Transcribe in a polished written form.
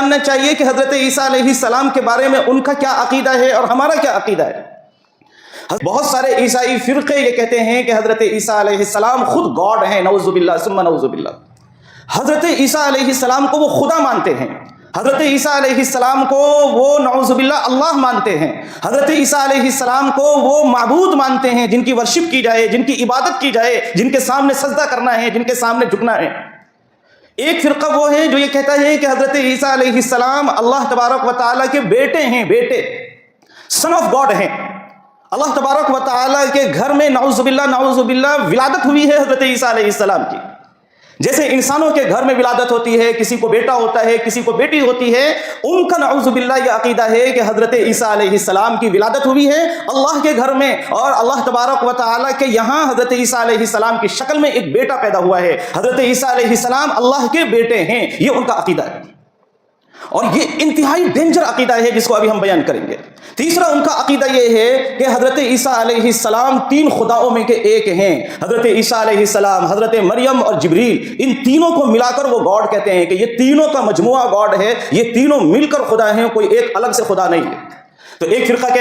جاننا چاہیے کہ حضرت عیسیٰ علیہ السلام کے بارے میں ان کا کیا عقیدہ ہے اور ہمارا کیا عقیدہ ہے۔ بہت سارے عیسائی فرقے یہ کہتے ہیں کہ حضرت عیسیٰ علیہ السلام خود گاڈ ہیں، نعوذ باللہ ثم نعوذ باللہ۔ حضرت عیسیٰ علیہ السلام کو وہ خدا مانتے ہیں، حضرت عیسیٰ علیہ السلام کو وہ نعوذ باللہ اللہ مانتے ہیں، حضرت عیسیٰ علیہ السلام کو وہ معبود مانتے ہیں جن کی ورشپ کی جائے، جن کی عبادت کی جائے، جن کے سامنے سجدہ کرنا ہے، جن کے سامنے جھکنا ہے۔ ایک فرقہ وہ ہے جو یہ کہتا ہے کہ حضرت عیسیٰ علیہ السلام اللہ تبارک و تعالیٰ کے بیٹے ہیں، بیٹے سن آف گاڈ ہیں۔ اللہ تبارک و تعالیٰ کے گھر میں نعوذ باللہ ولادت ہوئی ہے حضرت عیسیٰ علیہ السلام کی، جیسے انسانوں کے گھر میں ولادت ہوتی ہے، کسی کو بیٹا ہوتا ہے، کسی کو بیٹی ہوتی ہے، ان کا نعوذ باللہ یہ عقیدہ ہے کہ حضرت عیسیٰ علیہ السلام کی ولادت ہوئی ہے اللہ کے گھر میں، اور اللہ تبارک و تعالیٰ کے یہاں حضرت عیسیٰ علیہ السلام کی شکل میں ایک بیٹا پیدا ہوا ہے، حضرت عیسیٰ علیہ السلام اللہ کے بیٹے ہیں، یہ ان کا عقیدہ ہے، اور یہ انتہائی ڈینجر عقیدہ ہے جس کو ابھی ہم بیان کریں گے۔ تیسرا ان کا عقیدہ یہ ہے کہ حضرت عیسیٰ علیہ السلام تین خداؤں میں کے ایک ہیں، حضرت عیسیٰ علیہ السلام، حضرت مریم اور جبریل، ان تینوں کو ملا کر وہ گاڈ کہتے ہیں کہ یہ تینوں کا مجموعہ گاڈ ہے، یہ تینوں مل کر خدا ہیں، کوئی ایک الگ سے خدا نہیں ہے۔ تو ایک فرقہ